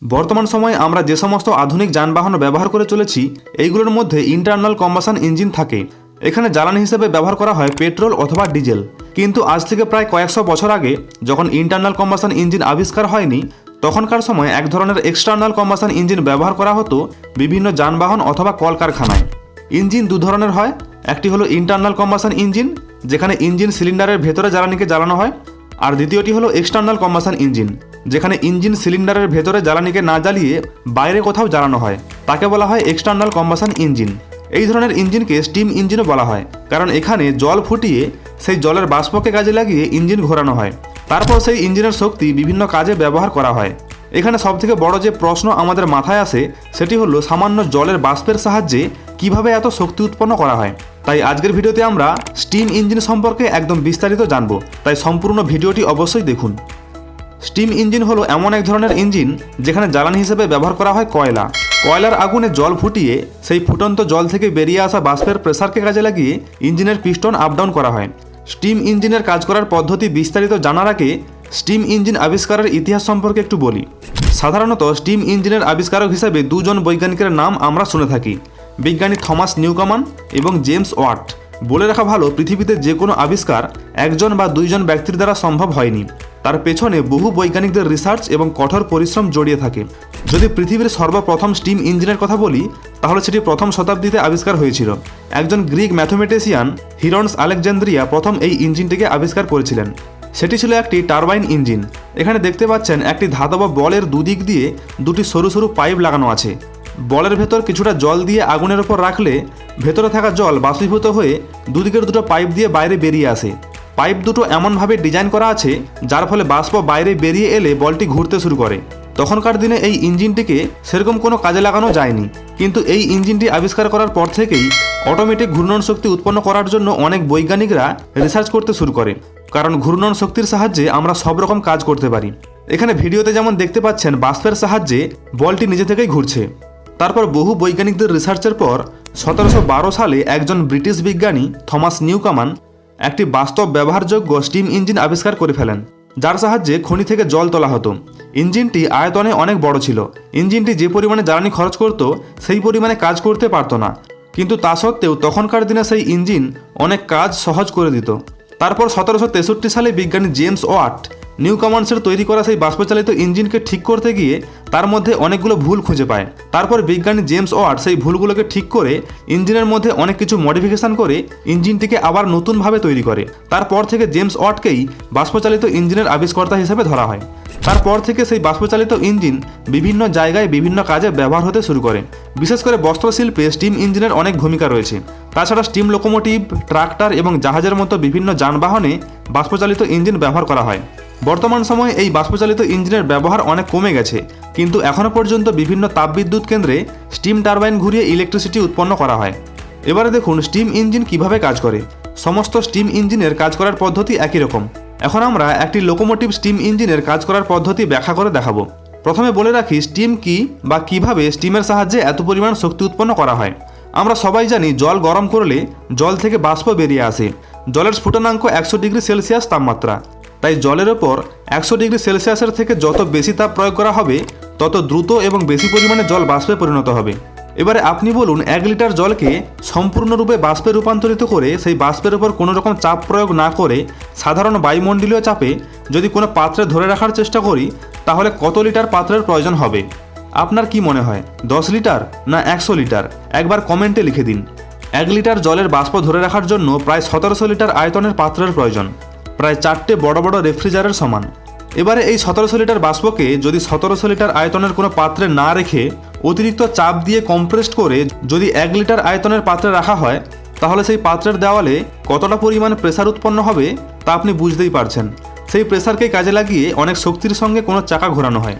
বর্তমান সময়ে আমরা যে সমস্ত আধুনিক যানবাহন ব্যবহার করে চলেছি এইগুলোর মধ্যে ইন্টারনাল কম্বাসন ইঞ্জিন থাকে। এখানে জ্বালানি হিসেবে ব্যবহার করা হয় পেট্রোল অথবা ডিজেল। কিন্তু আজ থেকে প্রায় কয়েকশো বছর আগে যখন ইন্টারনাল কম্বাসন ইঞ্জিন আবিষ্কার হয়নি, তখনকার সময় এক ধরনের এক্সটার্নাল কম্বাসন ইঞ্জিন ব্যবহার করা হতো বিভিন্ন যানবাহন অথবা কলকারখানায়। ইঞ্জিন দু ধরনের হয়, একটি হলো ইন্টারনাল কম্বাসন ইঞ্জিন, যেখানে ইঞ্জিন সিলিন্ডারের ভেতরে জ্বালানিকে জ্বালানো হয়, আর দ্বিতীয়টি হলো এক্সটার্নাল কম্বাসন ইঞ্জিন, যেখানে ইঞ্জিন সিলিন্ডারের ভেতরে জ্বালানিকে না জ্বালিয়ে বাইরে কোথাও জ্বালানো হয়। তাকে বলা হয় এক্সটার্নাল কম্বাসন ইঞ্জিন। এই ধরনের ইঞ্জিনকে স্টিম ইঞ্জিনও বলা হয়, কারণ এখানে জল ফুটিয়ে সেই জলের বাষ্পকে কাজে লাগিয়ে ইঞ্জিন ঘোরানো হয়। তারপর সেই ইঞ্জিনের শক্তি বিভিন্ন কাজে ব্যবহার করা হয়। এখানে সবথেকে বড় যে প্রশ্ন আমাদের মাথায় আসে সেটি হলো সামান্য জলের বাষ্পের সাহায্যে কিভাবে এত শক্তি উৎপন্ন করা হয়। তাই আজকের ভিডিওতে আমরা স্টিম ইঞ্জিন সম্পর্কে একদম বিস্তারিত জানব, তাই সম্পূর্ণ ভিডিওটি অবশ্যই দেখুন। স্টিম ইঞ্জিন হলো এমন এক ধরনের ইঞ্জিন যেখানে জ্বালানি হিসেবে ব্যবহার করা হয় কয়লা। কয়লার আগুনে জল ফুটিয়ে সেই ফুটন্ত জল থেকে বেরিয়ে আসা বাষ্পের প্রেসারকে কাজে লাগিয়ে ইঞ্জিনের পিস্টন আপ ডাউন করা হয়। স্টিম ইঞ্জিনের কাজ করার পদ্ধতি বিস্তারিত জানার আগে স্টিম ইঞ্জিন আবিষ্কারের ইতিহাস সম্পর্কে একটু বলি। সাধারণত স্টিম ইঞ্জিনের আবিষ্কারক হিসেবে দুজন বৈজ্ঞানিকের নাম আমরা শুনে থাকি, বিজ্ঞানী থমাস নিউকমান এবং জেমস ওয়াট। বলে রাখা ভালো, পৃথিবীতে যে কোনো আবিষ্কার একজন বা দুইজন ব্যক্তির দ্বারা সম্ভব হয়নি, তার পেছনে বহু বৈজ্ঞানিকদের রিসার্চ এবং কঠোর পরিশ্রম জড়িয়ে থাকে। যদি পৃথিবীর সর্বপ্রথম স্টিম ইঞ্জিনের কথা বলি, তাহলে সেটি প্রথম শতাব্দীতে আবিষ্কার হয়েছিল। একজন গ্রিক ম্যাথমেটিশিয়ান হিরন্স আলেকজান্দ্রিয়া প্রথম এই ইঞ্জিনটিকে আবিষ্কার করেছিলেন। সেটি ছিল একটি টারবাইন ইঞ্জিন। এখানে দেখতে পাচ্ছেন একটি ধাতব বলের দুদিক দিয়ে দুটি সরু সরু পাইপ লাগানো আছে। বলের ভেতর কিছুটা জল দিয়ে আগুনের ওপর রাখলে ভেতরে থাকা জল বাষ্পীভূত হয়ে দুদিকের দুটো পাইপ দিয়ে বাইরে বেরিয়ে আসে। পাইপ দুটো এমনভাবে ডিজাইন করা আছে যার ফলে বাষ্প বাইরে বেরিয়ে এলে বলটি ঘুরতে শুরু করে। তখনকার দিনে এই ইঞ্জিনটিকে সেরকম কোনো কাজে লাগানো যায়নি, কিন্তু এই ইঞ্জিনটি আবিষ্কার করার পর থেকেই অটোমেটিক ঘূর্ণন শক্তি উৎপন্ন করার জন্য অনেক বৈজ্ঞানিকরা রিসার্চ করতে শুরু করে, কারণ ঘূর্ণন শক্তির সাহায্যে আমরা সব রকম কাজ করতে পারি। এখানে ভিডিওতে যেমন দেখতে পাচ্ছেন বাষ্পের সাহায্যে বলটি নিজে থেকেই ঘুরছে। তারপর বহু বৈজ্ঞানিকদের রিসার্চের পর 1712 সালে একজন ব্রিটিশ বিজ্ঞানী থমাস নিউকমান একটি বাস্তব ব্যবহারযোগ্য স্টিম ইঞ্জিন আবিষ্কার করে ফেলেন, যার সাহায্যে খনি থেকে জল তোলা হতো। ইঞ্জিনটি আয়তনে অনেক বড় ছিল। ইঞ্জিনটি যে পরিমাণে জ্বালানি খরচ করত সেই পরিমাণে কাজ করতে পারত না, কিন্তু তা সত্ত্বেও তখনকার দিনে সেই ইঞ্জিন অনেক কাজ সহজ করে দিত। তারপর 1763 সালে বিজ্ঞানী জেমস ওয়াট নিউকমান্সের তৈরি করা সেই বাষ্পচালিত ইঞ্জিনকে ঠিক করতে গিয়ে তার মধ্যে অনেকগুলো ভুল খুঁজে পায়। তারপর বিজ্ঞানী জেমস ওয়াট সেই ভুলগুলোকে ঠিক করে ইঞ্জিনের মধ্যে অনেক কিছু মডিফিকেশন করে ইঞ্জিনটিকে আবার নতুনভাবে তৈরি করে। তারপর থেকে জেমস ওয়াটকেই বাষ্পচালিত ইঞ্জিনের আবিষ্কর্তা হিসেবে ধরা হয়। তারপর থেকে সেই বাষ্পচালিত ইঞ্জিন বিভিন্ন জায়গায় বিভিন্ন কাজে ব্যবহার হতে শুরু করে। বিশেষ করে বস্ত্রশিল্পে স্টিম ইঞ্জিনের অনেক ভূমিকা রয়েছে। তাছাড়া স্টিম লোকোমোটিভ, ট্রাক্টর এবং জাহাজের মতো বিভিন্ন যানবাহনে বাষ্পচালিত ইঞ্জিন ব্যবহার করা হয়। বর্তমান সময়ে এই বাষ্পচালিত ইঞ্জিনের ব্যবহার অনেক কমে গেছে, কিন্তু এখনও পর্যন্ত বিভিন্ন তাপবিদ্যুৎ কেন্দ্রে স্টিম টারবাইন ঘুরিয়ে ইলেকট্রিসিটি উৎপন্ন করা হয়। এবারে দেখুন স্টিম ইঞ্জিন কিভাবে কাজ করে। সমস্ত স্টিম ইঞ্জিনের কাজ করার পদ্ধতি একই রকম। এখন আমরা একটি লোকোমোটিভ স্টিম ইঞ্জিনের কাজ করার পদ্ধতি ব্যাখ্যা করে দেখাবো। প্রথমে বলে রাখি স্টিম কি বা কিভাবে স্টিমের সাহায্যে এত পরিমাণ শক্তি উৎপন্ন করা হয়। আমরা সবাই জানি জল গরম করলে জল থেকে বাষ্প বেরিয়ে আসে। জলের স্ফুটনাঙ্ক 100 ডিগ্রি সেলসিয়াস তাপমাত্রা। তাই জলের ওপর 100 ডিগ্রি সেলসিয়াসের থেকে যত বেশি তাপ প্রয়োগ করা হবে তত দ্রুত এবং বেশি পরিমাণে জল বাষ্পে পরিণত হবে। এবারে আপনি বলুন 1 লিটার জলকে সম্পূর্ণরূপে বাষ্পে রূপান্তরিত করে সেই বাষ্পের উপর কোনো রকম চাপ প্রয়োগ না করে সাধারণ বায়ুমণ্ডলীয় চাপে যদি কোনো পাত্রে ধরে রাখার চেষ্টা করি, তাহলে কত লিটার পাত্রের প্রয়োজন হবে? আপনার কি মনে হয়, 10 লিটার না 100 লিটার? একবার কমেন্টে লিখে দিন। 1 লিটার জলের বাষ্প ধরে রাখার জন্য প্রায় 1700 লিটার আয়তনের পাত্রের প্রয়োজন, প্রায় 4টে বড় বড় রেফ্রিজারের সমান। এবারে এই 1700 লিটার বাষ্পকে যদি 1700 লিটার আয়তনের কোনো পাত্রে না রেখে অতিরিক্ত চাপ দিয়ে কম্প্রেসড করে যদি 1 লিটার আয়তনের পাত্রে রাখা হয়, তাহলে সেই পাত্রের দেওয়ালে কতটা পরিমাণ প্রেসার উৎপন্ন হবে তা আপনি বুঝতেই পারছেন। সেই প্রেসারকে কাজে লাগিয়ে অনেক শক্তির সঙ্গে কোনো চাকা ঘোরানো হয়।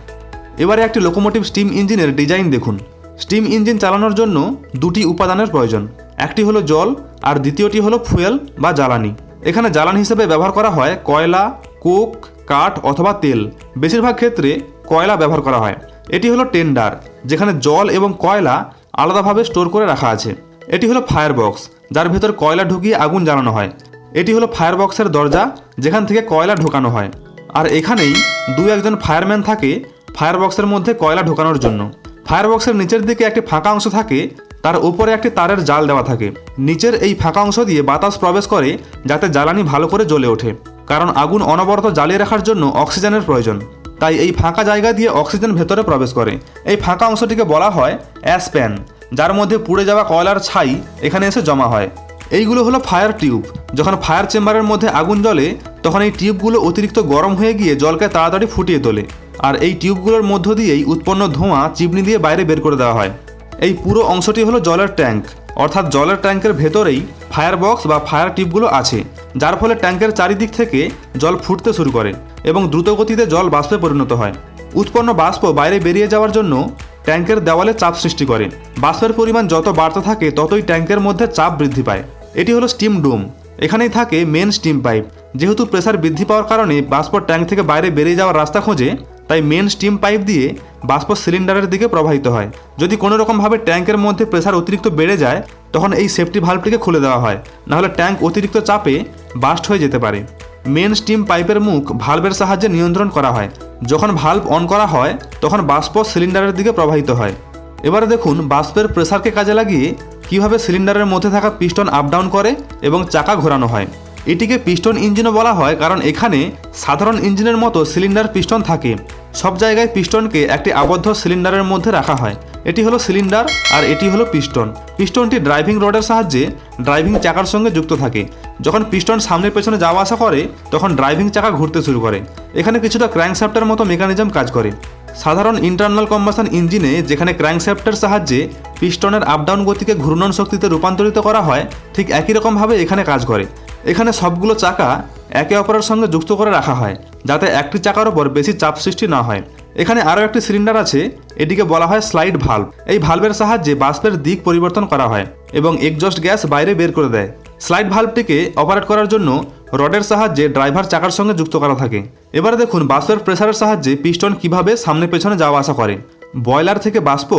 এবারে একটি লোকোমোটিভ স্টিম ইঞ্জিনের ডিজাইন দেখুন। স্টিম ইঞ্জিন চালানোর জন্য দুটি উপাদানের প্রয়োজন, একটি হলো জল আর দ্বিতীয়টি হলো ফুয়েল বা জ্বালানি। এখানে জ্বালানি হিসেবে ব্যবহার করা হয় কয়লা, কোক, কাঠ অথবা তেল। বেশিরভাগ ক্ষেত্রে কয়লা ব্যবহার করা হয়। এটি হলো টেন্ডার, যেখানে জল এবং কয়লা আলাদাভাবে স্টোর করে রাখা আছে। এটি হলো ফায়ার বক্স, যার ভেতর কয়লা ঢুকিয়ে আগুন জ্বালানো হয়। এটি হলো ফায়ার বক্সের দরজা, যেখান থেকে কয়লা ঢোকানো হয়। আর এখানেই 2-1 জন ফায়ারম্যান থাকে ফায়ারবক্সের মধ্যে কয়লা ঢোকানোর জন্য। ফায়ারবক্সের নিচের দিকে একটি ফাঁকা অংশ থাকে, তার উপরে একটি তারের জাল দেওয়া থাকে। নিচের এই ফাঁকা অংশ দিয়ে বাতাস প্রবেশ করে যাতে জ্বালানি ভালো করে জ্বলে ওঠে, কারণ আগুন অনবরত জ্বালিয়ে রাখার জন্য অক্সিজেনের প্রয়োজন। তাই এই ফাঁকা জায়গা দিয়ে অক্সিজেন ভেতরে প্রবেশ করে। এই ফাঁকা অংশটিকে বলা হয় অ্যাশ প্যান, যার মধ্যে পুড়ে যাওয়া কয়লার ছাই এখানে এসে জমা হয়। এইগুলো হলো ফায়ার টিউব। যখন ফায়ার চেম্বারের মধ্যে আগুন জ্বলে তখন এই টিউবগুলো অতিরিক্ত গরম হয়ে গিয়ে জলকে তাড়াতাড়ি ফুটিয়ে তোলে, আর এই টিউবগুলোর মধ্য দিয়েই উৎপন্ন ধোঁয়া চিমনি দিয়ে বাইরে বের করে দেওয়া হয়। এই পুরো অংশটি হলো জলের ট্যাঙ্ক, অর্থাৎ জলের ট্যাঙ্কের ভেতরেই ফায়ার বক্স বা ফায়ার টিউবগুলো আছে, যার ফলে ট্যাঙ্কের চারিদিক থেকে জল ফুটতে শুরু করে এবং দ্রুতগতিতে জল বাষ্পে পরিণত হয়। উৎপন্ন বাষ্প বাইরে বেরিয়ে যাওয়ার জন্য ট্যাঙ্কের দেওয়ালে চাপ সৃষ্টি করে। বাষ্পের পরিমাণ যত বাড়তে থাকে ততই ট্যাঙ্কের মধ্যে চাপ বৃদ্ধি পায়। এটি হলো স্টিম ডোম। এখানেই থাকে মেন স্টিম পাইপ। যেহেতু প্রেসার বৃদ্ধি পাওয়ার কারণে বাষ্প ট্যাঙ্ক থেকে বাইরে বেরিয়ে যাওয়ার রাস্তা খোঁজে, তাই মেন স্টিম পাইপ দিয়ে বাষ্প সিলিন্ডারের দিকে প্রবাহিত হয়। যদি কোনো রকমভাবে ট্যাঙ্কের মধ্যে প্রেসার অতিরিক্ত বেড়ে যায় তখন এই সেফটি ভালভটিকে খুলে দেওয়া হয়, নাহলে ট্যাঙ্ক অতিরিক্ত চাপে বাস্ট হয়ে যেতে পারে। মেন স্টিম পাইপের মুখ ভালভের সাহায্যে নিয়ন্ত্রণ করা হয়। যখন ভালভ অন করা হয় তখন বাষ্প সিলিন্ডারের দিকে প্রবাহিত হয়। এবারে দেখুন বাষ্পের প্রেসারকে কাজে লাগিয়ে কিভাবে সিলিন্ডারের মধ্যে থাকা পিস্টন আপ ডাউন করে এবং চাকা ঘোরানো হয়। এটিকে পিস্টন ইঞ্জিনও বলা হয়, কারণ এখানে সাধারণ ইঞ্জিনের মতো সিলিন্ডার পিস্টন থাকে। সব জায়গায় পিস্টনকে একটি আবদ্ধ সিলিন্ডারের মধ্যে রাখা হয়। এটি হলো সিলিন্ডার আর এটি হলো পিস্টন। পিস্টনটি ড্রাইভিং রডের সাহায্যে ড্রাইভিং চাকার সঙ্গে যুক্ত থাকে। যখন পিস্টন সামনে পেছনে যাওয়া আসা করে তখন ড্রাইভিং চাকা ঘুরতে শুরু করে। এখানে কিছুটা ক্র্যাঙ্কশ্যাফটের মতো মেকানিজম কাজ করে। সাধারণ ইন্টারনাল কম্বাসন ইঞ্জিনে যেখানে ক্র্যাঙ্কশ্যাফটের সাহায্যে পিস্টনের আপ ডাউন গতিকে ঘূর্ণন শক্তিতে রূপান্তরিত করা হয়, ঠিক একই রকমভাবে এখানে কাজ করে। এখানে সবগুলো চাকা একে অপরের সঙ্গে যুক্ত করে রাখা হয় যাতে একটি চাকার ওপর বেশি চাপ সৃষ্টি না হয়। এখানে আরও একটি সিলিন্ডার আছে, এটিকে বলা হয় স্লাইড ভালভ। এই ভালভের সাহায্যে বাষ্পের দিক পরিবর্তন করা হয় এবং এক্সজস্ট গ্যাস বাইরে বের করে দেয়। স্লাইড ভালভটিকে অপারেট করার জন্য রডের সাহায্যে ড্রাইভার চাকার সঙ্গে যুক্ত করা থাকে। এবারে দেখুন বাষ্পের প্রেসারের সাহায্যে পিস্টন কিভাবে সামনে পেছনে যাওয়া আসা করে। বয়লার থেকে বাষ্প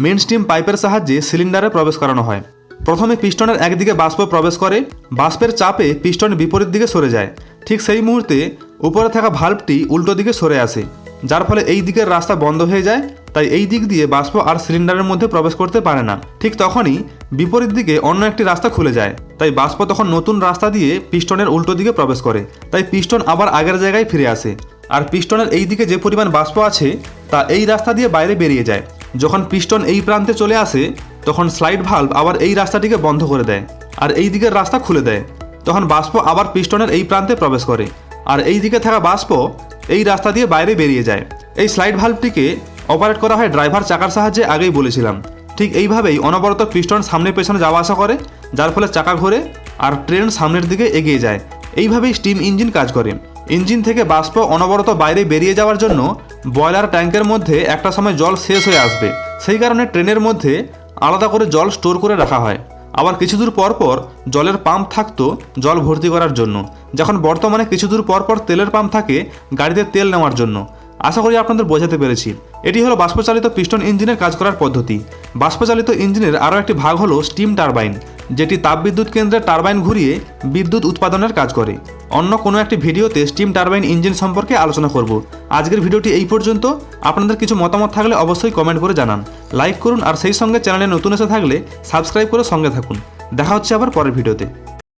মেন স্টিম পাইপের সাহায্যে সিলিন্ডারে প্রবেশ করানো হয়। প্রথমে পিস্টনের একদিকে বাষ্প প্রবেশ করে, বাষ্পের চাপে পিস্টন বিপরীত দিকে সরে যায়। ঠিক সেই মুহূর্তে উপরে থাকা ভালভটি উল্টো দিকে সরে আসে, যার ফলে এই দিকের রাস্তা বন্ধ হয়ে যায়। তাই এই দিক দিয়ে বাষ্প আর সিলিন্ডারের মধ্যে প্রবেশ করতে পারে না। ঠিক তখনই বিপরীত দিকে অন্য একটি রাস্তা খুলে যায়, তাই বাষ্প তখন নতুন রাস্তা দিয়ে পিস্টনের উল্টো দিকে প্রবেশ করে। তাই পিস্টন আবার আগের জায়গায় ফিরে আসে, আর পিস্টনের এই দিকে যে পরিমাণ বাষ্প আছে তা এই রাস্তা দিয়ে বাইরে বেরিয়ে যায়। যখন পিস্টন এই প্রান্তে চলে আসে তখন স্লাইড ভালভ আবার এই রাস্তাটিকে বন্ধ করে দেয় আর এই দিকের রাস্তা খুলে দেয়। তখন বাষ্প আবার পিস্টনের এই প্রান্তে প্রবেশ করে, আর এই দিকে থাকা বাষ্প এই রাস্তা দিয়ে বাইরে বেরিয়ে যায়। এই স্লাইড ভালভটিকে অপারেট করা হয় ড্রাইভার চাকার সাহায্যে, আগেই বলেছিলাম। ঠিক এইভাবেই অনবরত পিস্টন সামনে পেছনে যাওয়া আসা করে, যার ফলে চাকা ঘোরে আর ট্রেন সামনের দিকে এগিয়ে যায়। এইভাবেই স্টিম ইঞ্জিন কাজ করে। ইঞ্জিন থেকে বাষ্প অনবরত বাইরে বেরিয়ে যাওয়ার জন্য বয়লার ট্যাঙ্কের মধ্যে একটা সময় জল শেষ হয়ে আসবে। সেই কারণে ট্রেনের মধ্যে আলাদা করে জল স্টোর করে রাখা হয়। আবার কিছু দূর পর পর জলের পাম্প থাকতো জল ভর্তি করার জন্য, যখন বর্তমানে কিছু দূর পর পর তেলের পাম্প থাকে গাড়িতে তেল নেওয়ার জন্য। আশা করি আপনাদের বোঝাতে পেরেছি। এটি হলো বাষ্পচালিত পিস্টন ইঞ্জিনের কাজ করার পদ্ধতি। বাষ্পচালিত ইঞ্জিনের আরও একটি ভাগ হলো স্টিম টারবাইন, যেটি তাপবিদ্যুৎ কেন্দ্রের টারবাইন ঘুরিয়ে বিদ্যুৎ উৎপাদনের কাজ করে। অন্য কোনো একটি ভিডিওতে স্টিম টারবাইন ইঞ্জিন সম্পর্কে আলোচনা করব। আজকের ভিডিওটি এই পর্যন্ত। আপনাদের কিছু মতামত থাকলে অবশ্যই কমেন্ট করে জানান, লাইক করুন, আর সেই সঙ্গে চ্যানেলে নতুন এসে থাকলে সাবস্ক্রাইব করে সঙ্গে থাকুন। দেখা হচ্ছে আবার পরের ভিডিওতে।